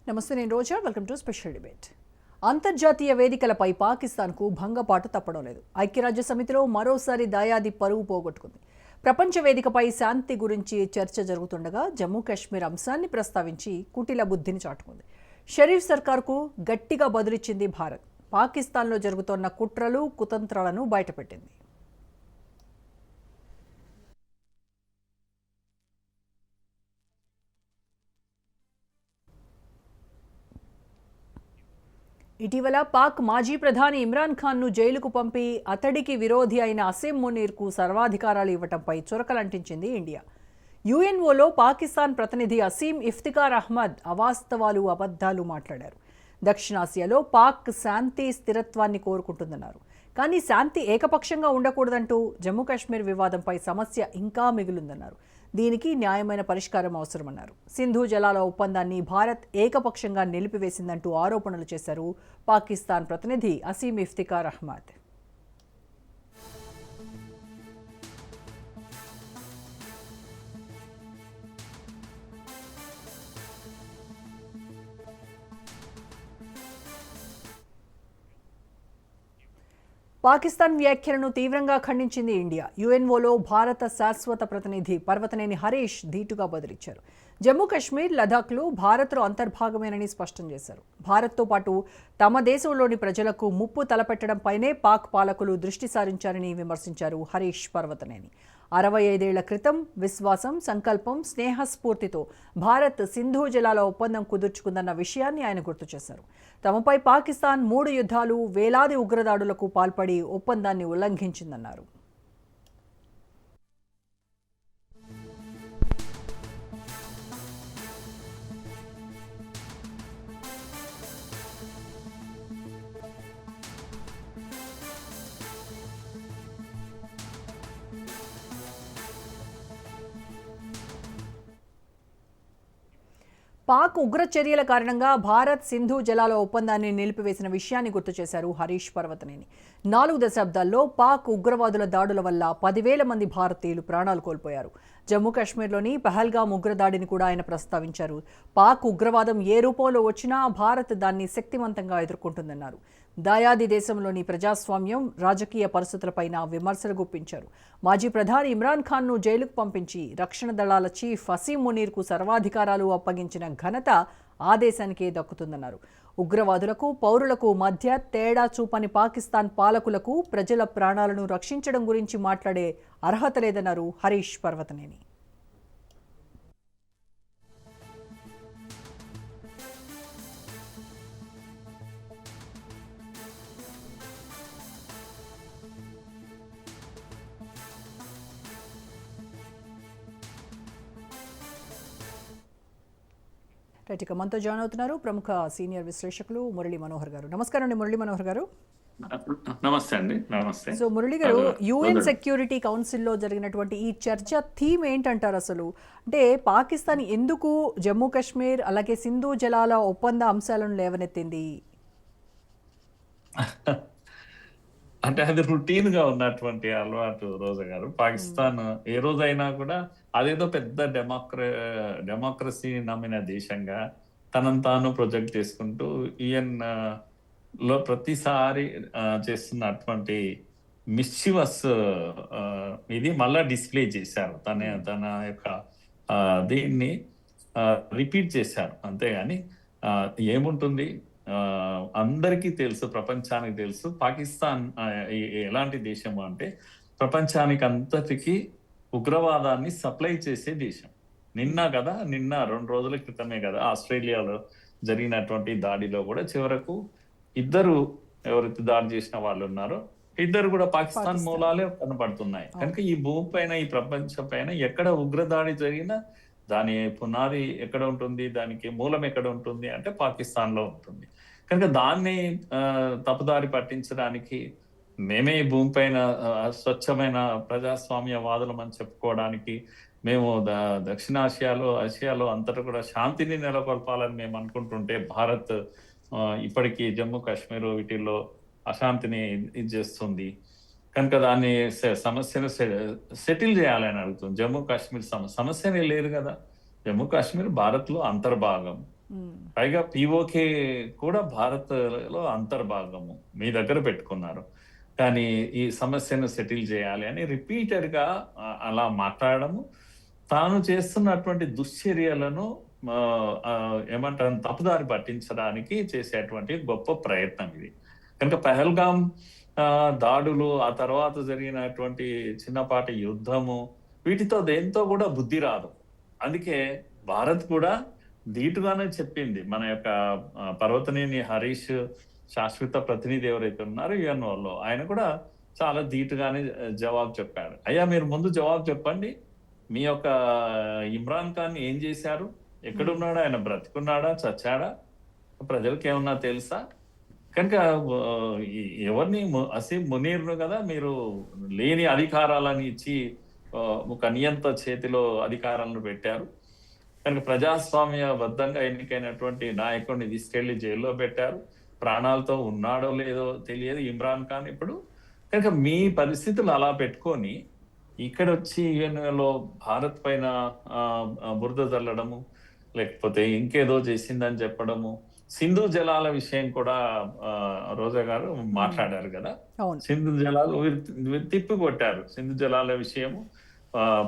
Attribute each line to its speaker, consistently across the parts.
Speaker 1: నమస్తే, నేను Roja. Welcome to special debate. అంతర్జాతీయ వేదికలపై పాకిస్తాన్కు భంగపాటు తప్పడం లేదు. ఐక్యరాజ్య సమితిలో మరోసారి దాయాది పరువు పోగొట్టుకుంది. ప్రపంచ వేదికపై శాంతి గురించి చర్చ జరుగుతుండగా జమ్మూ కాశ్మీర్ అంశాన్ని ప్రస్తావించి కుటిల బుద్ధిని చాటుకుంది. షరీఫ్ సర్కార్కు గట్టిగా బదులిచ్చింది భారత్. పాకిస్తాన్లో జరుగుతున్న కుట్రలు కుతంత్రాలను బయటపెట్టింది. ఇటీవల పాక్ మాజీ ప్రధాని ఇమ్రాన్ ఖాన్ను జైలుకు పంపి అతడికి విరోధి అయిన అసీం మునీర్కు సర్వాధికారాలు ఇవ్వటంపై చురకలంటించింది ఇండియా. యుఎన్ఓలో పాకిస్తాన్ ప్రతినిధి అసీం ఇఫ్తికార్ అహ్మద్ అవాస్తవాలు అబద్ధాలు మాట్లాడారు. దక్షిణాసియాలో పాక్ శాంతి స్థిరత్వాన్ని కోరుకుంటుందన్నారు. కానీ శాంతి ఏకపక్షంగా ఉండకూడదంటూ జమ్మూ కాశ్మీర్ వివాదంపై సమస్య ఇంకా మిగులుందన్నారు. దీనికి న్యాయమైన పరిష్కారం అవసరమన్నారు. సింధు జలాల ఒప్పందాన్ని భారత్ ఏకపక్షంగా నిలిపివేసిందంటూ ఆరోపణలు చేశారు పాకిస్తాన్ ప్రతినిధి అసీం ఇఫ్తికార్ అహ్మద్. పాకిస్తాన్ వ్యాఖ్యలను తీవ్రంగా ఖండించింది ఇండియా. యుఎన్ఓలో భారత శాశ్వత ప్రతినిధి పర్వతనేని హరీష్ ధీటుగా బదులిచ్చారు. జమ్మూ కాశ్మీర్, లదాఖ్లు భారత్లో అంతర్భాగమేనని స్పష్టం చేశారు. భారత్తో పాటు తమ దేశంలోని ప్రజలకు ముప్పు తలపెట్టడంపైనే పాక్ పాలకులు దృష్టి సారించారని విమర్శించారు హరీష్ పర్వతనేని. 65 ఏళ్ల క్రితం విశ్వాసం, సంకల్పం, స్నేహస్ఫూర్తితో భారత్ సింధు జలాల ఒప్పందం కుదుర్చుకుందన్న విషయాన్ని ఆయన గుర్తు చేశారు. తమపై పాకిస్తాన్ 3 యుద్ధాలు, వేలాది ఉగ్రదాడులకు పాల్పడి ఒప్పందాన్ని ఉల్లంఘించిందన్నారు. పాక్ ఉగ్ర చర్యల కారణంగా భారత్ సింధు జలాల ఒప్పందాన్ని నిలిపివేసిన విషయాన్ని గుర్తు చేశారు హరీష్ పర్వతనేని. 4 దశాబ్దాల్లో పాక్ ఉగ్రవాదుల దాడుల వల్ల 10,000 మంది భారతీయులు ప్రాణాలు కోల్పోయారు. జమ్మూ కాశ్మీర్లోని పహల్గామ్ ఉగ్రదాడిని కూడా ఆయన ప్రస్తావించారు. పాక్ ఉగ్రవాదం ఏ రూపంలో వచ్చినా భారత్ దాన్ని శక్తివంతంగా ఎదుర్కొంటుందన్నారు. దాయాది దేశంలోని ప్రజాస్వామ్యం, రాజకీయ పరిస్థితులపైన విమర్శలు గుప్పించారు. మాజీ ప్రధాని ఇమ్రాన్ ఖాన్ను జైలుకు పంపించి రక్షణ దళాల చీఫ్ అసీం మునీర్కు సర్వాధికారాలు అప్పగించిన ఘనత ఆ దేశానికే దక్కుతుందన్నారు. ఉగ్రవాదులకు, పౌరులకు మధ్య తేడా చూపని పాకిస్తాన్ పాలకులకు ప్రజల ప్రాణాలను రక్షించడం గురించి మాట్లాడే అర్హత లేదన్నారు హరీష్ పర్వతనేని. ఇక మనతో జాయిన్ అవుతున్నారు ప్రముఖ సీనియర్ విశ్లేషకులు మురళీ మనోహర్ గారు. నమస్కారం అండి మురళీ మనోహర్ గారు.
Speaker 2: నమస్తే అండి. నమస్తే.
Speaker 1: సో మురళి గారు, యుఎన్ సెక్యూరిటీ కౌన్సిల్లో జరిగినటువంటి ఈ చర్చ థీమ్ ఏంటంటారు అసలు? అంటే పాకిస్తాన్ ఎందుకు జమ్మూ కాశ్మీర్ అలాగే సింధు జలాల ఒప్పంద అంశాలను లేవనెత్తింది?
Speaker 2: అంటే అది రొటీన్ గా ఉన్నటువంటి అలవాటు రోజా గారు. పాకిస్తాన్ ఏ రోజైనా కూడా అదేదో పెద్ద డెమోక్రసీ నమ్మిన దేశంగా తనను తాను ప్రొజెక్ట్ చేసుకుంటూ యుఎన్ లో ప్రతిసారి చేస్తున్నటువంటి మిస్చివస్ ఇది మళ్ళా డిస్ప్లే చేశారు. తన యొక్క దీన్ని రిపీట్ చేశారు. అంతేగాని ఏముంటుంది, అందరికీ తెలుసు, ప్రపంచానికి తెలుసు పాకిస్తాన్ ఎలాంటి దేశము అంటే ప్రపంచానికి అంతటికి ఉగ్రవాదాన్ని సప్లై చేసే దేశం. నిన్న 2 రోజుల క్రితమే కదా ఆస్ట్రేలియాలో జరిగినటువంటి దాడిలో కూడా చివరకు ఇద్దరు ఎవరైతే దాడి చేసిన వాళ్ళు ఉన్నారో ఇద్దరు కూడా పాకిస్తాన్ మూలాలే కనపడుతున్నాయి. కనుక ఈ భూమి పైన, ఈ ప్రపంచం పైన ఎక్కడ ఉగ్రదాడి జరిగినా దాని పునాది ఎక్కడ ఉంటుంది, దానికి మూలం ఎక్కడ ఉంటుంది అంటే పాకిస్తాన్ లో ఉంటుంది. కనుక దాన్ని తప్పుదారి పట్టించడానికి మేమే ఈ భూమి పైన స్వచ్ఛమైన ప్రజాస్వామ్యవాదులం అని చెప్పుకోవడానికి మేము ఆసియాలో అంతటా కూడా శాంతిని నెలకొల్పాలని మేము అనుకుంటుంటే భారత్ ఇప్పటికీ జమ్మూ కాశ్మీర్ వీటిల్లో అశాంతిని ఇది చేస్తుంది. కనుక దాన్ని సమస్యను సెటిల్ చేయాలని అడుగుతుంది. జమ్మూ కాశ్మీర్ సమస్యనే లేదు కదా. జమ్మూ కాశ్మీర్ భారత్ లో అంతర్భాగం. పైగా పిఓకే కూడా భారత్లో అంతర్భాగము మీ దగ్గర పెట్టుకున్నారు. కానీ ఈ సమస్యను సెటిల్ చేయాలి అని రిపీటెడ్ గా అలా మాట్లాడము, తాను చేస్తున్నటువంటి దుశ్చర్యలను ఏమంటారు తప్పుదారి పట్టించడానికి చేసేటువంటి గొప్ప ప్రయత్నం ఇది. కనుక పహల్గాం దాడులు, ఆ తర్వాత జరిగినటువంటి చిన్నపాటి యుద్ధము, వీటితో దేంతో కూడా బుద్ధి రాదు. అందుకే భారత్ కూడా ధీటుగానే చెప్పింది. మన యొక్క పర్వతనేని హరీష్ శాశ్వత ప్రతినిధి ఎవరైతే ఉన్నారో యుఎన్ఓలో, ఆయన కూడా చాలా ధీటుగానే జవాబు చెప్పారు. అయ్యా మీరు ముందు జవాబు చెప్పండి, మీ యొక్క ఇమ్రాన్ ఖాన్ ఏం చేశారు, ఎక్కడున్నాడు, ఆయన బ్రతికున్నాడా చచ్చాడా, ప్రజలకు ఏమన్నా తెలుసా? కనుక ఎవరిని అసీం మునీర్ను కదా మీరు లేని అధికారాలను ఇచ్చి ఒక నియంత చేతిలో అధికారాలను పెట్టారు. కనుక ప్రజాస్వామ్యబద్ధంగా ఎన్నికైనటువంటి నాయకుడిని తీసుకెళ్లి జైల్లో పెట్టారు. ప్రాణాలతో ఉన్నాడో లేదో తెలియదు ఇమ్రాన్ ఖాన్ ఇప్పుడు. కనుక మీ పరిస్థితులు అలా పెట్టుకొని ఇక్కడ వచ్చి యుఎన్ఓలో భారత్ పైన బురద చల్లడము, లేకపోతే ఇంకేదో చేసిందని చెప్పడము. సింధు జలాల విషయం కూడా రోజా గారు మాట్లాడారు కదా, సింధు జలాలు తిప్పి కొట్టారు. సింధు జలాల విషయము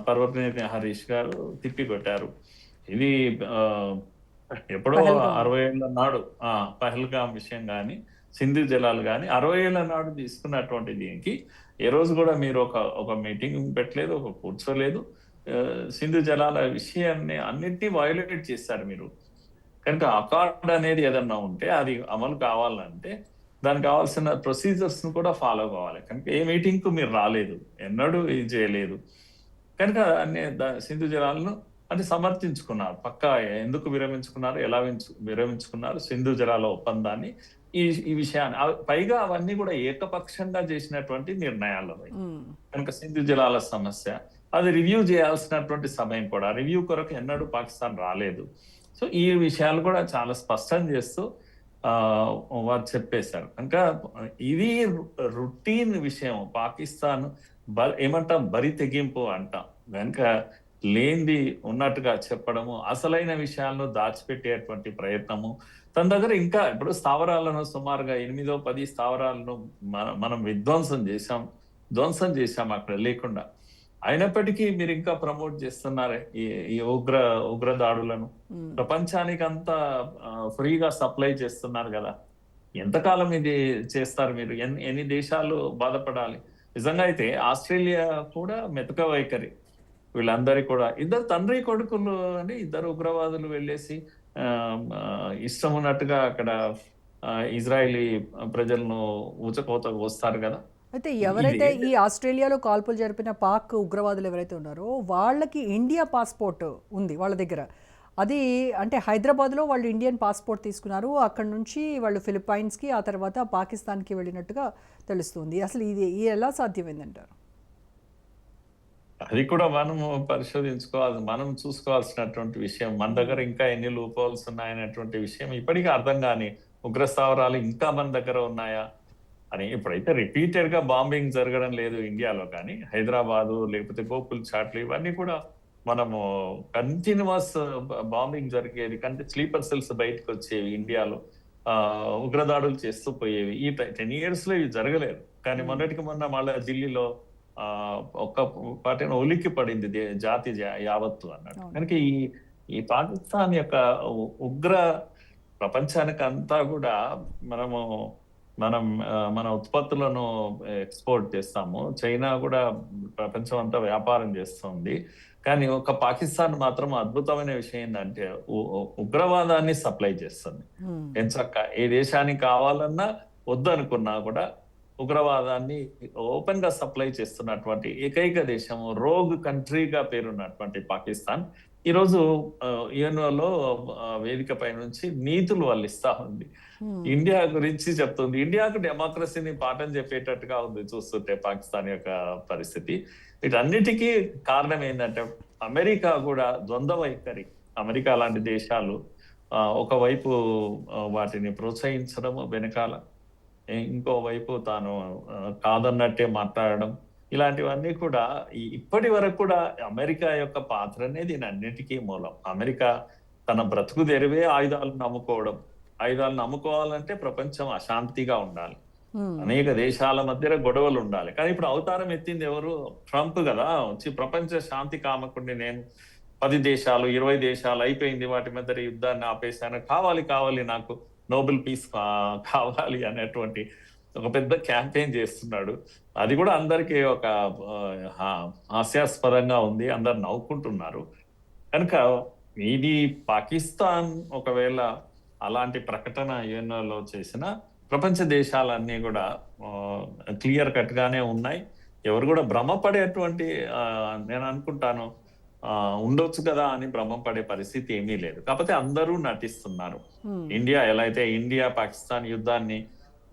Speaker 2: పర్వతనేని హరీష్ గారు తిప్పి కొట్టారు. ఇది ఎప్పుడో 60 ఏళ్ల నాడు పహల్గాం విషయం కానీ సింధు జలాలు కానీ 60 ఏళ్ల నాడు తీసుకున్నటువంటి దీనికి ఏ రోజు కూడా మీరు ఒక మీటింగ్ పెట్టలేదు, ఒక కూర్చోలేదు. సింధు జలాల విషయాన్ని అన్నిటినీ వయోలేట్ చేశారు మీరు. కనుక అకార్డ్ అనేది ఏదన్నా ఉంటే అది అమలు కావాలంటే దానికి కావాల్సిన ప్రొసీజర్స్ ను కూడా ఫాలో కావాలి. కనుక ఏ మీటింగ్ కు మీరు రాలేదు, ఎన్నడూ ఇది చేయలేదు. కనుక అన్ని సింధు జలాలను అంటే సమర్థించుకున్నారు. పక్కా ఎందుకు విరమించుకున్నారు, ఎలా విరమించుకున్నారు సింధు జలాల ఒప్పందాన్ని, ఈ విషయాన్ని. పైగా అవన్నీ కూడా ఏకపక్షంగా చేసినటువంటి నిర్ణయాలు. కనుక సింధు జలాల సమస్య అది రివ్యూ చేయాల్సినటువంటి సమయం కూడా, రివ్యూ కొరకు ఎన్నడూ పాకిస్తాన్ రాలేదు. సో ఈ విషయాలు కూడా చాలా స్పష్టం చేస్తూ వారు చెప్పేశారు. కనుక ఇది రొటీన్ విషయం. పాకిస్తాన్ ఏమంటాం బరి తెగింపు అంటాం. కనుక లేనిది ఉన్నట్టుగా చెప్పడము, అసలైన విషయాలను దాచిపెట్టేటువంటి ప్రయత్నము. తన దగ్గర ఇంకా ఇప్పుడు స్థావరాలను సుమారుగా 8-10 స్థావరాలను మనం ధ్వంసం చేశాం అక్కడ లేకుండా. అయినప్పటికీ మీరు ఇంకా ప్రమోట్ చేస్తున్నారు ఈ ఉగ్ర దాడులను. ప్రపంచానికి అంతా ఫ్రీగా సప్లై చేస్తున్నారు కదా. ఎంతకాలం ఇది చేస్తారు మీరు? ఎన్ని దేశాలు బాధపడాలి? నిజంగా అయితే ఆస్ట్రేలియా కూడా మెతక వైఖరి. వీళ్ళందరి కూడా ఇద్దరు తండ్రి కొడుకులు అని ఇద్దరు ఉగ్రవాదులు వెళ్ళేసి ఇష్టం ఉన్నట్టుగా అక్కడ ఇజ్రాయిలీ ప్రజలను ఊచకోత వస్తారు కదా.
Speaker 1: అయితే ఎవరైతే ఈ ఆస్ట్రేలియాలో కాల్పులు జరిపిన పాక్ ఉగ్రవాదులు ఎవరైతే ఉన్నారో వాళ్ళకి ఇండియా పాస్పోర్ట్ ఉంది వాళ్ళ దగ్గర. అది అంటే హైదరాబాద్లో వాళ్ళు ఇండియన్ పాస్పోర్ట్ తీసుకున్నారు. అక్కడ నుంచి వాళ్ళు ఫిలిప్పైన్స్కి, ఆ తర్వాత పాకిస్తాన్కి వెళ్ళినట్టుగా తెలుస్తుంది. అసలు ఇది ఎలా సాధ్యమైందంటారు?
Speaker 2: అది కూడా మనము పరిశోధించుకోవాలి, మనం చూసుకోవాల్సినటువంటి విషయం. మన దగ్గర ఇంకా ఎన్ని లూప్ హోల్స్ ఉన్నాయనేటువంటి విషయం ఇప్పటికీ అర్థం కాని ఉగ్ర స్థావరాలు ఇంకా మన దగ్గర ఉన్నాయా అని. ఇప్పుడైతే రిపీటెడ్ గా బాంబింగ్ జరగడం లేదు ఇండియాలో, కానీ హైదరాబాదు లేకపోతే గోకుల్ చాట్లు ఇవన్నీ కూడా మనము కంటిన్యూస్ బాంబింగ్ జరిగేది. కంటే స్లీపర్ సెల్స్ బయటకు వచ్చేవి ఇండియాలో, ఉగ్రదాడులు చేస్తూ పోయేవి. ఈ 10 years లో ఇవి జరగలేదు. కానీ మొన్నటికి మొన్న మళ్ళీ ఢిల్లీలో ఒక్క పార్టీని ఉలిక్కి పడింది జాతి యావత్తు అన్నట్టు. కనుక ఈ పాకిస్తాన్ యొక్క ఉగ్ర ప్రపంచానికి అంతా కూడా మన ఉత్పత్తులను ఎక్స్పోర్ట్ చేస్తాము. చైనా కూడా ప్రపంచం అంతా వ్యాపారం చేస్తుంది. కానీ ఒక పాకిస్తాన్ మాత్రం అద్భుతమైన విషయం ఏంటంటే ఉగ్రవాదాన్ని సప్లై చేస్తుంది. ఎంచక్క ఏ దేశానికి కావాలన్నా వద్దనుకున్నా కూడా ఉగ్రవాదాన్ని ఓపెన్ గా సప్లై చేస్తున్నటువంటి ఏకైక దేశము, రోగ్ కంట్రీగా పేరున్నటువంటి పాకిస్తాన్ ఈరోజు యుఎన్ఓలో వేదిక పై నుంచి నీతులు వల్లిస్తా ఉంది. ఇండియా గురించి చెప్తుంది. ఇండియాకు డెమోక్రసీని పాఠం చెప్పేటట్టుగా ఉంది చూస్తుంటే పాకిస్తాన్ యొక్క పరిస్థితి. వీటన్నిటికీ కారణం ఏంటంటే అమెరికా కూడా ద్వంద్వ వైఖరి. అమెరికా లాంటి దేశాలు ఒకవైపు వాటిని ప్రోత్సహించడము వెనకాల, ఇంకోవైపు తాను కాదన్నట్టే మాట్లాడడం, ఇలాంటివన్నీ కూడా ఇప్పటి వరకు కూడా అమెరికా యొక్క పాత్ర అనేది దీని అన్నిటికీ మూలం. అమెరికా తన బ్రతుకు తెరివే ఆయుధాలను అమ్ముకోవడం. ఆయుధాలను అమ్ముకోవాలంటే ప్రపంచం అశాంతిగా ఉండాలి, అనేక దేశాల మధ్య గొడవలు ఉండాలి. కానీ ఇప్పుడు అవతారం ఎత్తింది ఎవరు? ట్రంప్ కదా. వచ్చి ప్రపంచ శాంతి కామకుండి నేను 10 దేశాలు 20 దేశాలు అయిపోయింది, వాటి మధ్య యుద్ధాన్ని ఆపేశాను, కావాలి నాకు నోబెల్ పీస్ కావాలి అనేటువంటి ఒక పెద్ద క్యాంపెయిన్ చేస్తున్నాడు. అది కూడా అందరికీ ఒక హాస్యాస్పదంగా ఉంది, అందరు నవ్వుకుంటున్నారు. కనుక ఇది పాకిస్తాన్ ఒకవేళ అలాంటి ప్రకటన యుఎన్ఓలో చేసిన ప్రపంచ దేశాలన్నీ కూడా క్లియర్ కట్ గానే ఉన్నాయి. ఎవరు కూడా భ్రమపడేటువంటి నేను అనుకుంటాను ఉండొచ్చు కదా అని భ్రమపడే పరిస్థితి ఏమీ లేదు. కాకపోతే అందరూ నటిస్తున్నారు. ఇండియా ఎలా అయితే ఇండియా పాకిస్తాన్ యుద్ధాన్ని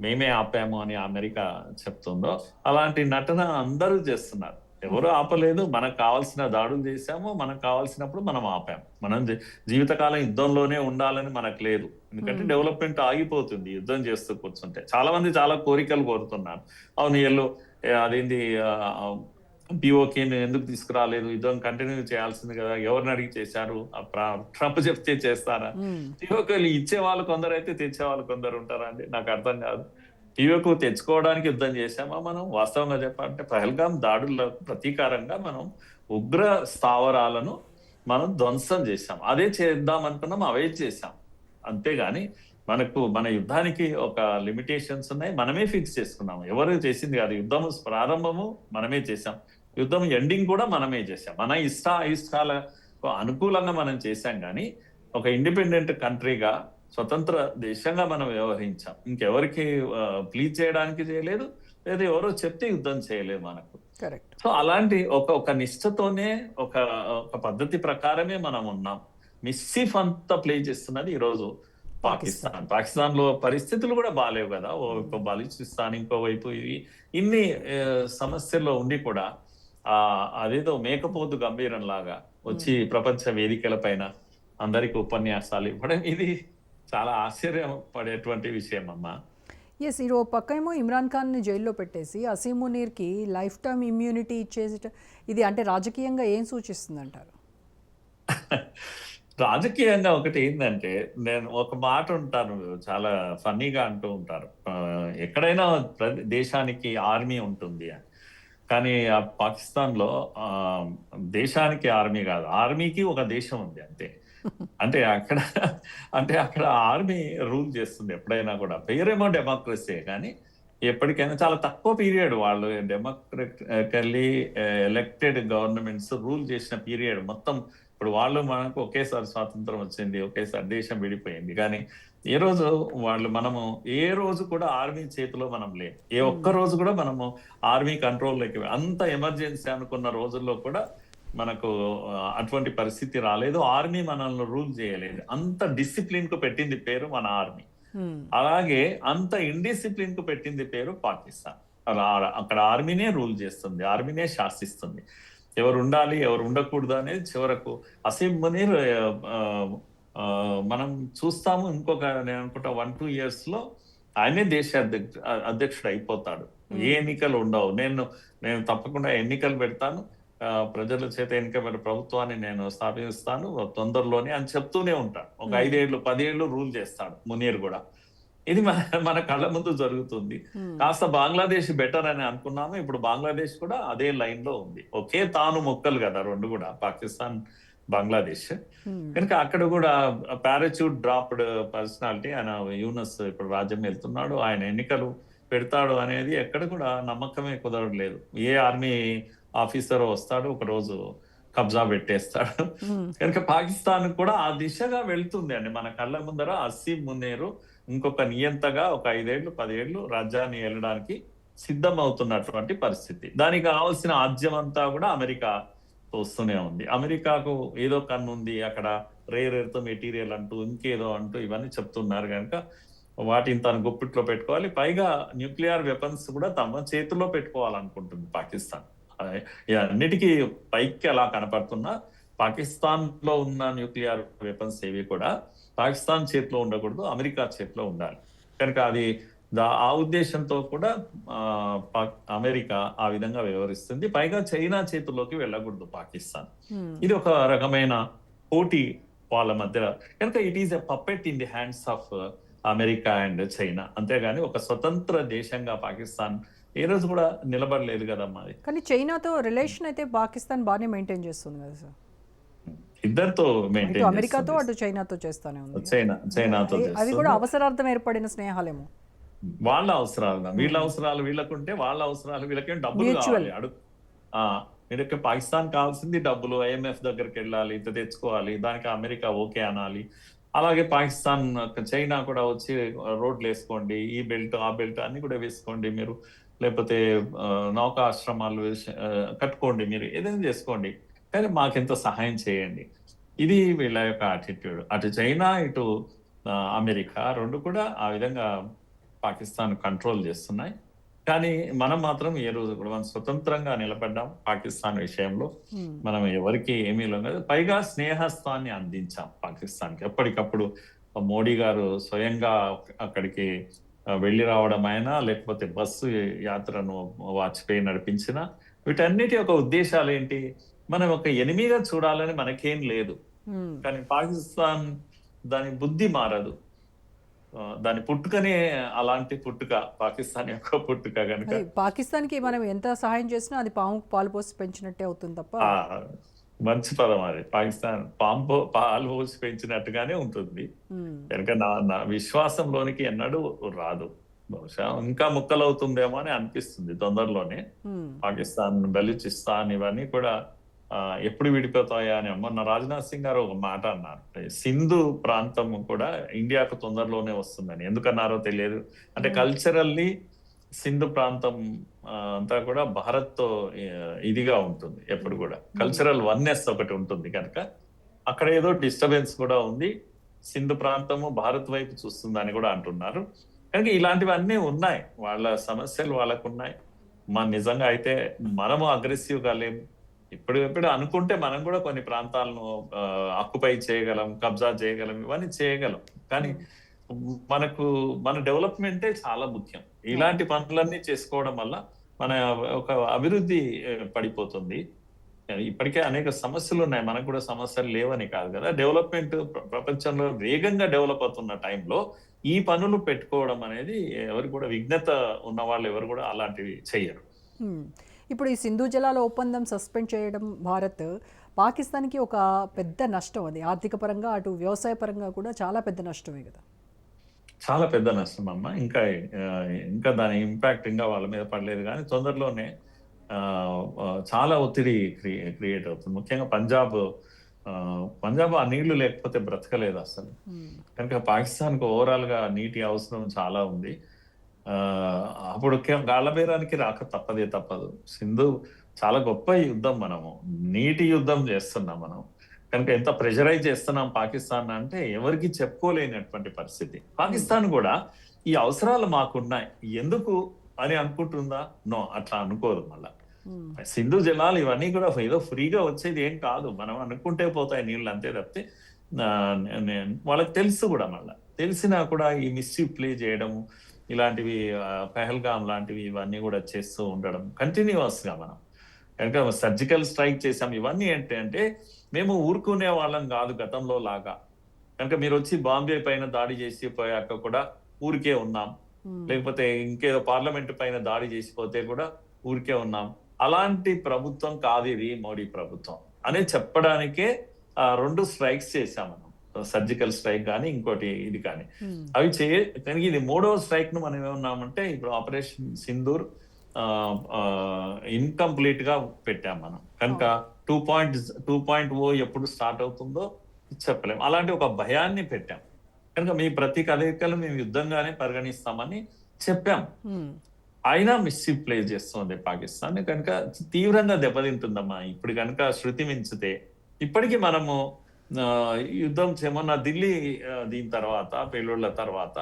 Speaker 2: మేమే ఆపాము అని అమెరికా చెప్తుందో అలాంటి నటన అందరూ చేస్తున్నారు. ఎవరు ఆపలేదు. మనకు కావాల్సిన దాడులు చేశాము, మనకు కావాల్సినప్పుడు మనం ఆపాము. మనం జీవితకాలం యుద్ధంలోనే ఉండాలని మనకు లేదు. ఎందుకంటే డెవలప్మెంట్ ఆగిపోతుంది యుద్ధం చేస్తూ కూర్చుంటే. చాలా మంది చాలా కోరికలు కోరుతున్నారు. అవును అదేంటి పిఓకేని ఎందుకు తీసుకురాలేదు, యుద్ధం కంటిన్యూ చేయాల్సింది కదా, ఎవరిని అడిగి చేశారు, ట్రంప్ చెప్తే చేస్తారా? పిఓకేలు ఇచ్చే వాళ్ళు కొందరు అయితే తెచ్చే వాళ్ళు కొందరు ఉంటారా అండి? నాకు అర్థం కాదు. పిఓకు తెచ్చుకోవడానికి యుద్ధం చేశామా మనం? వాస్తవంగా చెప్పాలంటే పహల్గాం దాడుల ప్రతీకారంగా మనం ఉగ్ర స్థావరాలను మనం ధ్వంసం చేశాం. అదే చేద్దాం అనుకున్నాం, అవే చేశాం. అంతేగాని మన యుద్ధానికి ఒక లిమిటేషన్స్ ఉన్నాయి, మనమే ఫిక్స్ చేసుకున్నాము. ఎవరు చేసింది కాదు. యుద్ధం ప్రారంభము మనమే చేశాం, యుద్ధం ఎండింగ్ కూడా మనమే చేశాం. మన ఇష్టాలకు అనుకూలంగా మనం చేశాం. కానీ ఒక ఇండిపెండెంట్ కంట్రీగా స్వతంత్ర దేశంగా మనం వ్యవహరించాం. ఇంకెవరికి ప్లీజ్ చేయడానికి చేయలేదు, లేదా ఎవరో చెప్తే యుద్ధం చేయలేదు మనకు. సో అలాంటి ఒక నిష్ఠతోనే ఒక పద్ధతి ప్రకారమే మనం ఉన్నాం. మిస్సీఫ్ అంతా ప్లే చేస్తున్నది ఈరోజు పాకిస్తాన్ లో పరిస్థితులు కూడా బాగాలేవు కదా. ఓ బలూచిస్తాన్, ఇంకోవైపు ఇన్ని సమస్యల్లో ఉండి కూడా అదేదో మేకపోతు గంభీరం లాగా వచ్చి ప్రపంచ వేదికల పైన అందరికి ఉపన్యాసాలు ఇవ్వడం ఇది చాలా ఆశ్చర్యపడేటువంటి విషయం అమ్మా.
Speaker 1: ఎస్, ఈ పక్క ఏమో ఇమ్రాన్ ఖాన్ ని జైల్లో పెట్టేసి అసీం మునీర్ కి లైఫ్ టైమ్ ఇమ్యూనిటీ ఇచ్చేసి ఇది అంటే రాజకీయంగా ఏం సూచిస్తుంది అంటారు?
Speaker 2: రాజకీయంగా ఒకటి ఏంటంటే, నేను ఒక మాట ఉంటాను, చాలా ఫన్నీగా అంటూ ఉంటారు, ఎక్కడైనా దేశానికి ఆర్మీ ఉంటుంది అని. కానీ ఆ పాకిస్తాన్ లో దేశానికి ఆర్మీ కాదు, ఆర్మీకి ఒక దేశం ఉంది అంతే. అక్కడ ఆర్మీ రూల్ చేస్తుంది ఎప్పుడైనా కూడా. పేరేమో డెమోక్రసీ, కానీ ఎప్పటికైనా చాలా తక్కువ పీరియడ్ వాళ్ళు డెమోక్రటికల్లీ ఎలక్టెడ్ గవర్నమెంట్స్ రూల్ చేసిన పీరియడ్ మొత్తం. ఇప్పుడు మనకు ఒకేసారి స్వాతంత్రం వచ్చింది, ఒకేసారి దేశం విడిపోయింది. కానీ మనము ఏ రోజు కూడా ఆర్మీ చేతిలో మనం లేము. ఏ ఒక్క రోజు కూడా మనము ఆర్మీ కంట్రోల్లోకి అంత ఎమర్జెన్సీ అనుకున్న రోజుల్లో కూడా మనకు అటువంటి పరిస్థితి రాలేదు. ఆర్మీ మనల్ని రూల్ చేయలేదు. అంత డిసిప్లిన్ కు పెట్టింది పేరు మన ఆర్మీ. అలాగే అంత ఇండిసిప్లిన్ కు పెట్టింది పేరు పాకిస్తాన్. అక్కడ ఆర్మీనే రూల్ చేస్తుంది, ఆర్మీనే శాసిస్తుంది. ఎవరు ఉండాలి, ఎవరు ఉండకూడదు అనేది చివరకు అసీం మునీర్ మనం చూస్తాము. ఇంకొక నేను అనుకుంటా 1-2 years లో ఆయనే దేశ అధ్యక్షుడు అయిపోతాడు. ఏ ఎన్నికలు ఉండవు. నేను తప్పకుండా ఎన్నికలు పెడతాను, ప్రజల చేత ఎన్నికబడిన ప్రభుత్వాన్ని నేను స్థాపిస్తాను తొందరలోనే అని చెప్తూనే ఉంటాడు. ఒక 5 ఏళ్ళు 10 ఏళ్ళు రూల్ చేస్తాడు మునీర్ కూడా. ఇది మన కళ్ళ ముందు జరుగుతుంది. కాస్త బంగ్లాదేశ్ బెటర్ అని అనుకున్నాము. ఇప్పుడు బంగ్లాదేశ్ కూడా అదే లైన్ లో ఉంది. ఒకే తాను మొక్కలు కదా రెండు కూడా, పాకిస్తాన్ బంగ్లాదేశ్. కనుక అక్కడ కూడా పారాచూట్ డ్రాప్డ్ పర్సనాలిటీ ఆయన యూనస్ ఇప్పుడు రాజ్యం వెళ్తున్నాడు, ఆయన ఎన్నికలు పెడతాడు అనేది ఎక్కడ కూడా నమ్మకమే కుదరలేదు. ఏ ఆర్మీ ఆఫీసర్ వస్తాడు, ఒక రోజు కబ్జా పెట్టేస్తాడు. కనుక పాకిస్తాన్ కూడా ఆ దిశగా వెళ్తుంది అండి. మన కళ్ళ ముందర అసీం మునీర్ ఇంకొక నియంతగా ఒక 5 ఏళ్ళు 10 ఏళ్ళు రాజ్యాన్ని వెళ్ళడానికి సిద్ధం అవుతున్నటువంటి పరిస్థితి. దానికి కావాల్సిన ఆద్యం అంతా కూడా అమెరికా వస్తూనే ఉంది. అమెరికాకు ఏదో కన్ను ఉంది అక్కడ, రేర్ ఎర్త్ మెటీరియల్ అంటూ ఇంకేదో అంటూ ఇవన్నీ చెప్తున్నారు. కనుక వాటిని తన గుప్పిట్లో పెట్టుకోవాలి. పైగా న్యూక్లియర్ వెపన్స్ కూడా తమ చేతుల్లో పెట్టుకోవాలనుకుంటుంది పాకిస్తాన్. అన్నిటికీ పైకి అలా కనపడుతున్నా పాకిస్తాన్ లో ఉన్న న్యూక్లియర్ వెపన్స్ ఏవి కూడా పాకిస్తాన్ చేతిలో ఉండకూడదు, అమెరికా చేతిలో ఉండాలి. కనుక ఆ ఉద్దేశంతో కూడా అమెరికా ఆ విధంగా వ్యవహరిస్తుంది. పైగా చైనా చేతుల్లోకి వెళ్ళకూడదు పాకిస్తాన్. ఇది ఒక రకమైన పోటీ వాళ్ళ మధ్య కనుక it is a puppet in the hands of America and China. అంతేగాని ఒక స్వతంత్ర దేశంగా పాకిస్తాన్ ఏ రోజు కూడా నిలబడలేదు కదమ్మా అది.
Speaker 1: కానీ చైనాతో రిలేషన్ అయితే పాకిస్తాన్ బాగానే మెయింటైన్ చేస్తుంది కదా సార్.
Speaker 2: ఇద్దరితో
Speaker 1: ఇటు
Speaker 2: మెయింటైన్
Speaker 1: అమెరికాతో
Speaker 2: చేస్తుంది.
Speaker 1: అటు చైనాతో చేస్తానే ఉంది.
Speaker 2: చైనాతో
Speaker 1: అవి
Speaker 2: చేస్తుంది.
Speaker 1: కూడా అవసరార్థం ఏర్పడిన స్నేహాలేమో.
Speaker 2: వాళ్ళ అవసరాలు వీళ్ళ అవసరాలు వీళ్ళకుంటే వాళ్ళ అవసరాలు వీళ్ళకేం డబ్బులు
Speaker 1: Mutual.
Speaker 2: కావాలి అడుగు. వీళ్ళకి పాకిస్తాన్ కావాల్సింది డబ్బులు, IMF దగ్గరికి వెళ్ళాలి, ఇంత తెచ్చుకోవాలి, దానికి అమెరికా ఓకే అనాలి. అలాగే పాకిస్తాన్ చైనా కూడా వచ్చి రోడ్లు వేసుకోండి, ఈ బెల్ట్ ఆ బెల్ట్ అన్ని కూడా వేసుకోండి మీరు, లేకపోతే నౌకా ఆశ్రమాలు కట్టుకోండి, మీరు ఏదైనా చేసుకోండి, కానీ మాకెంత సహాయం చేయండి. ఇది వీళ్ళ యొక్క యాటిట్యూడ్. అటు చైనా ఇటు అమెరికా రెండు కూడా ఆ విధంగా పాకిస్తాన్ కంట్రోల్ చేస్తున్నాయి. కానీ మనం మాత్రం ఏ రోజు కూడా మనం స్వతంత్రంగా నిలబడ్డాం పాకిస్తాన్ విషయంలో. మనం ఎవరికి ఏమీ లేదు, పైగా స్నేహస్థాన్ని అందించాం పాకిస్తాన్కి. ఎప్పటికప్పుడు మోడీ గారు స్వయంగా అక్కడికి వెళ్ళి రావడం అయినా, లేకపోతే బస్సు యాత్రను వాజ్పేయి నడిపించిన, వీటన్నిటి యొక్క ఉద్దేశాలు ఏంటి? మనం ఒక ఎనిమిగా చూడాలని మనకేం లేదు. కానీ పాకిస్తాన్ దాని బుద్ధి మారదు. దాని పుట్టుకనే అలాంటి పుట్టుక, పాకిస్తాన్ యొక్క పుట్టుక కనుక
Speaker 1: పాకిస్తాన్కి మనం ఎంత సహాయం చేసినా అది పాము పాలు పోసి పెంచినట్టే అవుతుంది తప్ప.
Speaker 2: మంచి పదం అది. పాకిస్తాన్ పాలు పోసి పెంచినట్టుగానే ఉంటుంది కనుక నా విశ్వాసంలోనికి ఎన్నడూ రాదు. బహుశా ఇంకా ముక్కలవుతుందేమో అని అనిపిస్తుంది తొందరలోనే. పాకిస్తాన్, బలూచిస్తాన్ ఇవన్నీ కూడా ఎప్పుడు విడిపోతాయా అని. మొన్న రాజ్నాథ్ సింగ్ గారు ఒక మాట అన్నారు, సింధు ప్రాంతం కూడా ఇండియాకు తొందరలోనే వస్తుందని. ఎందుకన్నారో తెలియదు. అంటే కల్చరల్లీ సింధు ప్రాంతం అంతా కూడా భారత్ తో ఇదిగా ఉంటుంది. ఎప్పుడు కూడా కల్చరల్ వన్నెస్ ఒకటి ఉంటుంది కనుక అక్కడ ఏదో డిస్టర్బెన్స్ కూడా ఉంది. సింధు ప్రాంతము భారత్ వైపు చూస్తుందని కూడా అంటున్నారు. కనుక ఇలాంటివన్నీ ఉన్నాయి, వాళ్ళ సమస్యలు వాళ్ళకు ఉన్నాయి. నిజంగా అయితే మనము అగ్రెసివ్ గా లేము. ఇప్పుడు అనుకుంటే మనం కూడా కొన్ని ప్రాంతాలను ఆక్యుపై చేయగలం, కబ్జా చేయగలం, ఇవన్నీ చేయగలం. కానీ మన డెవలప్మెంటే చాలా ముఖ్యం. ఇలాంటి పనులన్నీ చేసుకోవడం వల్ల మన ఒక అభివృద్ధి పడిపోతుంది. ఇప్పటికే అనేక సమస్యలు ఉన్నాయి, మనకు కూడా సమస్యలు లేవని కాదు కదా. డెవలప్మెంట్ ప్రపంచంలో వేగంగా డెవలప్ అవుతున్న టైంలో ఈ పనులు పెట్టుకోవడం అనేది ఎవరు కూడా, విఘ్నత ఉన్న వాళ్ళు ఎవరు కూడా అలాంటివి చెయ్యరు.
Speaker 1: ఇప్పుడు ఈ సింధు జలాల ఒప్పందం సస్పెండ్ చేయడం భారత్ పాకిస్తాన్కి ఒక పెద్ద నష్టం. అది ఆర్థిక పరంగా అటు వ్యవసాయ పరంగా కూడా చాలా పెద్ద నష్టమే కదా.
Speaker 2: చాలా పెద్ద నష్టం అమ్మ. ఇంకా దాని ఇంపాక్ట్ ఇంకా వాళ్ళ మీద పడలేదు, కానీ తొందరలోనే చాలా ఒత్తిడి క్రియేట్ అవుతుంది. ముఖ్యంగా పంజాబ్ ఆ నీళ్లు లేకపోతే బ్రతకలేదు అసలు. కనుక పాకిస్తాన్కి ఓవరాల్ గా నీటి అవసరం చాలా ఉంది. అప్పుడు గాళ్ళబేరానికి రాక తప్పదు. సింధు చాలా గొప్ప యుద్ధం, మనము నీటి యుద్ధం చేస్తున్నాం మనం. కనుక ఎంత ప్రెషరైజ్ చేస్తున్నాం పాకిస్తాన్ అంటే ఎవరికి చెప్పుకోలేనటువంటి పరిస్థితి. పాకిస్తాన్ కూడా ఈ అవసరాలు మాకున్నాయి ఎందుకు అని అనుకుంటుందా? నో, అట్లా అనుకోదు. మళ్ళా సింధు జలాలు ఇవన్నీ కూడా ఏదో ఫ్రీగా వచ్చేది ఏం కాదు. మనం అనుకుంటే పోతాయి నీళ్ళు, అంతే తప్పితే వాళ్ళకి తెలుసు కూడా. మళ్ళా తెలిసినా కూడా ఈ మిస్యూజ్ ప్లే చేయడము, ఇలాంటివి పెహల్గాం లాంటివి ఇవన్నీ కూడా చేస్తూ ఉండడం కంటిన్యూస్ గా. మనం కనుక సర్జికల్ స్ట్రైక్ చేసాం. ఇవన్నీ ఏంటంటే మేము ఊరుకునే వాళ్ళం కాదు గతంలో లాగా. కనుక మీరు వచ్చి బాంబే పైన దాడి చేసి పోయాక కూడా ఊరికే ఉన్నాం, లేకపోతే ఇంకేదో పార్లమెంట్ పైన దాడి చేసిపోతే కూడా ఊరికే ఉన్నాం. అలాంటి ప్రభుత్వం కాదు ఇది మోడీ ప్రభుత్వం అనేది చెప్పడానికే 2 స్ట్రైక్స్ చేశాం మనం. సర్జికల్ స్ట్రైక్ కానీ ఇంకోటి ఇది కానీ అవి కనుక ఇది 3వ స్ట్రైక్ ను మనం ఏమన్నామంటే ఇప్పుడు ఆపరేషన్ సింధూర్ ఇన్కంప్లీట్ గా పెట్టాం మనం. కనుక 2.0 ఎప్పుడు స్టార్ట్ అవుతుందో చెప్పలేము. అలాంటి ఒక భయాన్ని పెట్టాం. కనుక మీ ప్రతి కదలికలు మేము యుద్ధంగానే పరిగణిస్తామని చెప్పాం. అయినా మిస్యూజ్ ప్లే చేస్తుంది పాకిస్తాన్. కనుక తీవ్రంగా దెబ్బతింటుందమ్మా. ఇప్పుడు కనుక శృతి మించితే ఇప్పటికీ మనము యుద్ధం మొన్న ఢిల్లీ దీని తర్వాత, పేలుళ్ల తర్వాత,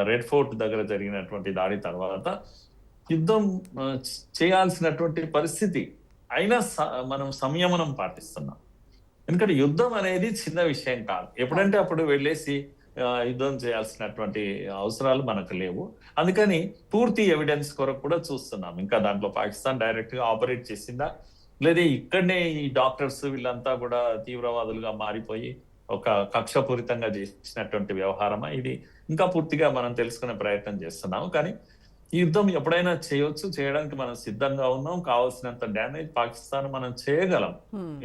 Speaker 2: రెడ్ ఫోర్ట్ దగ్గర జరిగినటువంటి దాడి తర్వాత యుద్ధం చేయాల్సినటువంటి పరిస్థితి అయినా మనం సంయమనం పాటిస్తున్నాం. ఎందుకంటే యుద్ధం అనేది చిన్న విషయం కాదు. ఎప్పుడంటే అప్పుడు వెళ్ళేసి యుద్ధం చేయాల్సినటువంటి అవసరాలు మనకు లేవు. అందుకని పూర్తి ఎవిడెన్స్ కొరకు కూడా చూస్తున్నాం. ఇంకా దాంట్లో పాకిస్తాన్ డైరెక్ట్ గా ఆపరేట్ చేసిందా, లేదా ఇక్కడనే ఈ డాక్టర్స్ వీళ్ళంతా కూడా తీవ్రవాదులుగా మారిపోయి ఒక కక్షపూరితంగా చేసినటువంటి వ్యవహారమా ఇది? ఇంకా పూర్తిగా మనం తెలుసుకునే ప్రయత్నం చేస్తున్నాము. కానీ ఈ యుద్ధం ఎప్పుడైనా చేయొచ్చు. చేయడానికి మనం సిద్ధంగా ఉన్నాం. కావాల్సినంత డ్యామేజ్ పాకిస్తాన్ మనం చేయగలం.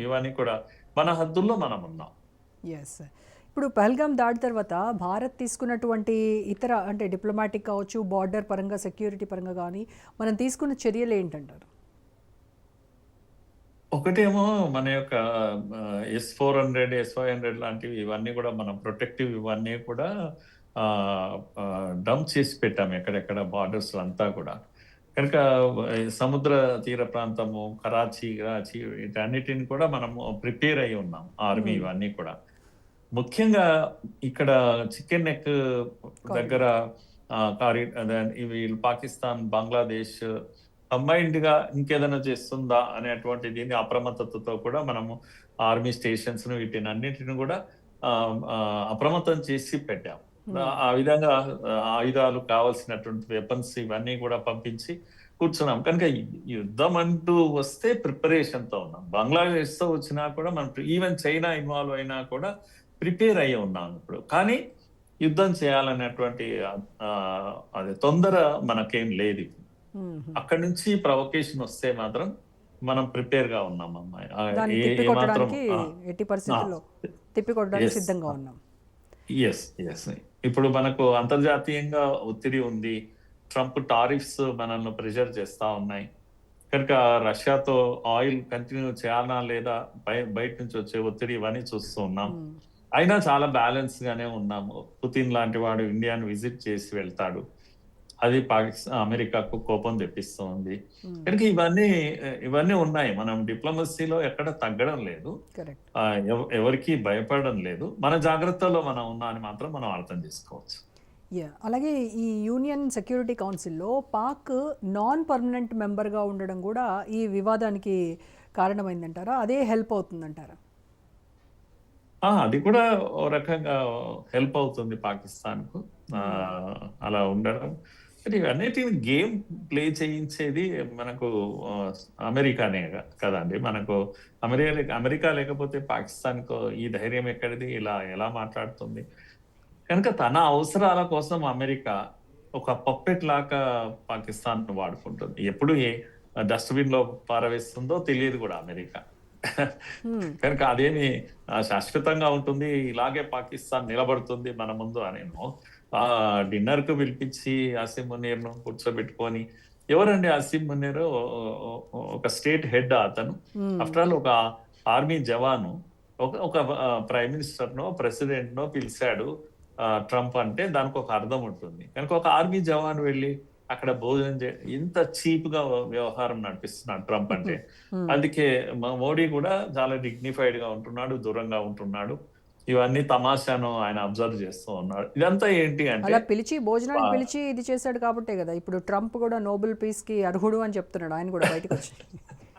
Speaker 2: ఇవన్నీ కూడా మన హద్దుల్లో మనం ఉన్నాం.
Speaker 1: ఎస్. ఇప్పుడు పహల్గామ్ దాడి తర్వాత భారత్ తీసుకున్నటువంటి ఇతర అంటే డిప్లొమాటిక్ కావచ్చు, బార్డర్ పరంగా, సెక్యూరిటీ పరంగా కానీ మనం తీసుకున్న చర్యలు ఏంటంటారు?
Speaker 2: ఒకటేమో మన యొక్క S-400, S-500 లాంటివి ఇవన్నీ కూడా మనం ప్రొటెక్టివ్ ఇవన్నీ కూడా డంప్ చేసి పెట్టాము ఎక్కడెక్కడ బార్డర్స్ అంతా కూడా. కనుక సముద్ర తీర ప్రాంతము, కరాచీ వీటన్నిటిని కూడా మనము ప్రిపేర్ అయి ఉన్నాం. ఆర్మీ ఇవన్నీ కూడా. ముఖ్యంగా ఇక్కడ చికెన్ నెక్ దగ్గర ఇవి పాకిస్తాన్, బంగ్లాదేశ్ కంబైన్డ్ గా ఇంకేదైనా చేస్తుందా అనేటువంటి దీన్ని అప్రమత్తతతో కూడా మనము ఆర్మీ స్టేషన్స్ వీటిని అన్నిటిని కూడా అప్రమత్తం చేసి పెట్టాం. ఆ విధంగా ఆయుధాలు కావాల్సినటువంటి వెపన్స్ ఇవన్నీ కూడా పంపించి కూర్చున్నాం. కనుక యుద్ధం అంటూ వస్తే ప్రిపరేషన్ తో ఉన్నాం. బంగ్లాదేశ్ తో వచ్చినా కూడా మనం ఈవెన్ చైనా ఇన్వాల్వ్ అయినా కూడా ప్రిపేర్ అయ్యి ఉన్నాం ఇప్పుడు. కానీ యుద్ధం చేయాలనేటువంటి అది తొందర మనకేం లేదు. అక్కడి నుంచి ప్రొవకేషన్ వస్తే మాత్రం మనం ప్రిపేర్ గా ఉన్నాం అమ్మాయి.
Speaker 1: ఎట్టి పరిస్థితుల్లో తిప్పికొట్టడానికి సిద్ధంగా ఉన్నాం.
Speaker 2: ఎస్. ఇప్పుడు మనకు అంతర్జాతీయంగా ఒత్తిడి ఉంది. ట్రంప్ టారిఫ్స్ మనల్ని ప్రెషర్ చేస్తా ఉన్నాయి. కనుక రష్యాతో ఆయిల్ కంటిన్యూ చేయాలా లేదా, బయట నుంచి వచ్చే ఒత్తిడి ఇవన్నీ చూస్తూ ఉన్నాం. అయినా చాలా బ్యాలెన్స్ గానే ఉన్నాము. పుతిన్ లాంటి వాడు ఇండియాను విజిట్ చేసి వెళ్తాడు. అది అమెరికాకు కోపం తెప్పిస్తుంది. కనుక ఇవన్నీ ఉన్నాయి. మనం డిప్లొమసీలో ఎక్కడ తగ్గడం లేదు, ఎవరికి భయపడడం లేదు. మన జాగ్రత్తలో మనం ఉన్నా అని మాత్రం మనం అర్థం చేసుకోవచ్చు.
Speaker 1: అలాగే ఈ యూనియన్ సెక్యూరిటీ కౌన్సిల్లో పాక్ నాన్ పర్మనెంట్ మెంబర్గా ఉండడం కూడా ఈ వివాదానికి కారణమైందంటారా? అదే హెల్ప్ అవుతుందంటారా?
Speaker 2: అది కూడా ఓ రకంగా హెల్ప్ అవుతుంది పాకిస్తాన్కు అలా ఉండడం. ఇవన్నిటిని గేమ్ ప్లే చేయించేది మనకు అమెరికానే కదండి. మనకు అమెరికా లేకపోతే పాకిస్తాన్కు ఈ ధైర్యం ఎక్కడిది, ఇలా ఎలా మాట్లాడుతుంది? కనుక తన అవసరాల కోసం అమెరికా ఒక పప్పెట్ లాగా పాకిస్తాన్ వాడుకుంటుంది. ఎప్పుడు డస్ట్బిన్ లో పారవేస్తుందో తెలియదు కూడా అమెరికా. కనుక అదేమి శాశ్వతంగా ఉంటుంది, ఇలాగే పాకిస్తాన్ నిలబడుతుంది మన ముందు అనేమో. డిన్నర్ కు పిలిపించి ఆసిమ్ మునీర్ ను కూర్చోబెట్టుకొని, ఎవరండి ఆసిమ్ మునీర్? ఒక స్టేట్ హెడ్ అతను. ఆఫ్టర్ ఆల్ ఒక ఆర్మీ జవాను ఒక prime minister no president no పిలిచాడు ట్రంప్ అంటే దానికి ఒక అర్థం ఉంటుంది. కనుక ఒక ఆర్మీ జవాన్ వెళ్ళి అక్కడ భోజనం ఇంత చీప్ గా వ్యవహారం నడిపిస్తున్నాడు ట్రంప్ అంటే. అందుకే మోడీ కూడా చాలా డిగ్నిఫైడ్ గా ఉంటున్నాడు, దూరంగా ఉంటున్నాడు. ఇవన్నీ తమాషాను ఆయన అబ్జర్వ్ చేస్తూ ఉన్నాడు. ఇదంతా ఏంటి అంటే
Speaker 1: పిలిచి భోజనానికి పిలిచి ఇది చేశాడు కాబట్టే కదా ఇప్పుడు ట్రంప్ కూడా నోబెల్ పీస్ కి అర్హుడు అని చెప్తున్నాడు. ఆయన కూడా బయటకు వచ్చి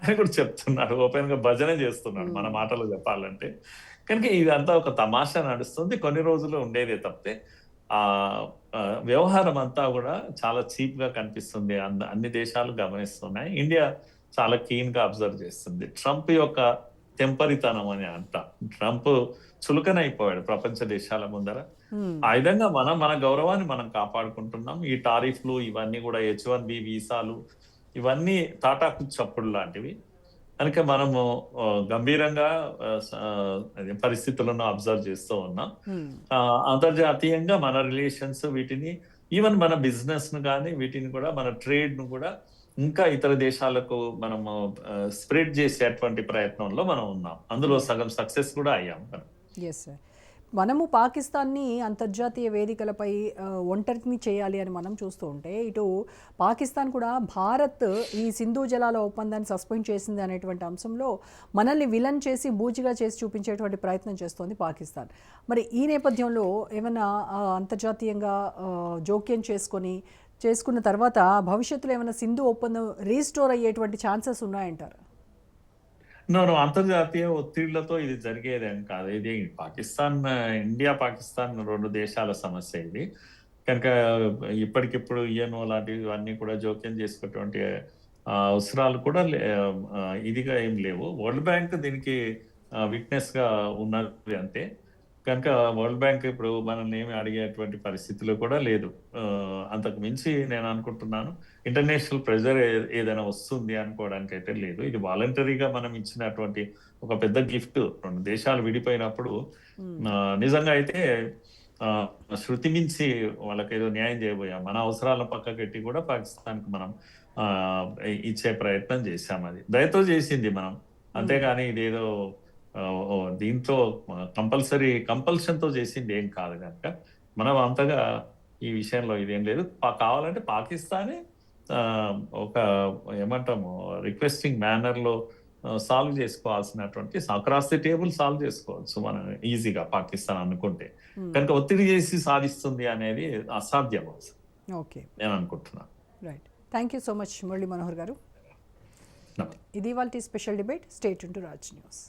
Speaker 2: ఆయన కూడా చెప్తున్నాడు, ఓపెన్ గా భజన చేస్తున్నాడు మన మాటలు చెప్పాలంటే. కనుక ఇదంతా ఒక తమాషా నడుస్తుంది, కొన్ని రోజులు ఉండేదే తప్పితే ఆ వ్యవహారం అంతా కూడా చాలా చీప్ గా కనిపిస్తుంది. అన్ని దేశాలు గమనిస్తున్నాయి. ఇండియా చాలా కీన్ గా అబ్జర్వ్ చేస్తుంది. ట్రంప్ యొక్క తెంపరితనం అని అంట. ట్రంప్ చులకనైపోయాడు ప్రపంచ దేశాల ముందర. ఆ విధంగా మన గౌరవాన్ని మనం కాపాడుకుంటున్నాం. ఈ టారిఫ్లు ఇవన్నీ కూడా H-1B వీసాలు ఇవన్నీ తాటాకు చప్పుడు లాంటివి. కనుక మనము గంభీరంగా పరిస్థితులను అబ్జర్వ్ చేస్తూ ఉన్నాం. అంతర్జాతీయంగా మన రిలేషన్స్ వీటిని, ఈవెన్ మన బిజినెస్ ను కానీ వీటిని కూడా, మన ట్రేడ్ ను కూడా ఇంకా ఇతర దేశాలకు మనము స్ప్రెడ్ చేసేటువంటి ప్రయత్నంలో మనం ఉన్నాం. అందులో సగం సక్సెస్ కూడా అయ్యాం.
Speaker 1: మనము పాకిస్తాన్ని అంతర్జాతీయ వేదికలపై ఒంటరిని చేయాలి అని మనం చూస్తూ ఉంటే, ఇటు పాకిస్తాన్ కూడా భారత్ ఈ సింధు జలాల ఒప్పందాన్ని సస్పెండ్ చేసింది అనేటువంటి అంశంలో మనల్ని విలన్ చేసి బూచిగా చేసి చూపించేటువంటి ప్రయత్నం చేస్తోంది పాకిస్తాన్. మరి ఈ నేపథ్యంలో ఏమైనా అంతర్జాతీయంగా జోక్యం చేసుకున్న తర్వాత భవిష్యత్తులో ఏమైనా సింధు ఒప్పందం రీస్టోర్ అయ్యేటువంటి ఛాన్సెస్ ఉన్నాయంటారు?
Speaker 2: అంతర్జాతీయ ఒత్తిళ్లతో ఇది జరిగేదేం కాదు. ఇది ఇండియా పాకిస్తాన్ రెండు దేశాల సమస్య ఇది. కనుక ఇప్పటికిప్పుడు యుఎన్ఓ లాంటివి అన్ని కూడా జోక్యం చేసుకునేటువంటి అవసరాలు కూడా ఇదిగా ఏం లేవు. వరల్డ్ బ్యాంక్ దీనికి విట్నెస్ గా ఉన్నది అంతే. కనుక వరల్డ్ బ్యాంక్ ఇప్పుడు మనల్ని ఏమి అడిగేటువంటి పరిస్థితిలో కూడా లేదు. అంతకు మించి నేను అనుకుంటున్నాను ఇంటర్నేషనల్ ప్రెజర్ ఏదైనా వస్తుంది అనుకోవడానికి అయితే లేదు. ఇది వాలంటరీగా మనం ఇచ్చినటువంటి ఒక పెద్ద గిఫ్ట్. 2 దేశాలు విడిపోయినప్పుడు నిజంగా అయితే శృతి మించి వాళ్ళకేదో న్యాయం చేయబోయాం. మన అవసరాలను పక్కకెట్టి కూడా పాకిస్తాన్‌కి మనం ఇచ్చే ప్రయత్నం చేశాం. అది దయతో చేసింది మనం. అంతేగాని ఇదేదో దీంతో కంపల్షన్‌తో చేసింది ఏం కాదు గనుక, మనం అంతగా ఈ విషయంలో ఇదేం లేదు. కావాలంటే పాకిస్తానే ఒక ఏమంటాము రిక్వెస్టింగ్ మేనర్‌లో సాల్వ్ చేసుకోవాల్సినటువంటి అక్రాస్ ది టేబుల్ సాల్వ్ చేసుకోవచ్చు మనం ఈజీగా పాకిస్తాన్ అనుకుంటే. కనుక ఒత్తిడి చేసి సాధిస్తుంది అనేది అసాధ్యం అసలు.
Speaker 1: ఓకే,
Speaker 2: నేను అనుకుంటున్నాను.
Speaker 1: Right. Thank you so much Murali Manohar గారు. ఇది ఇవాల్టి special debate. Stay tune to Raj news.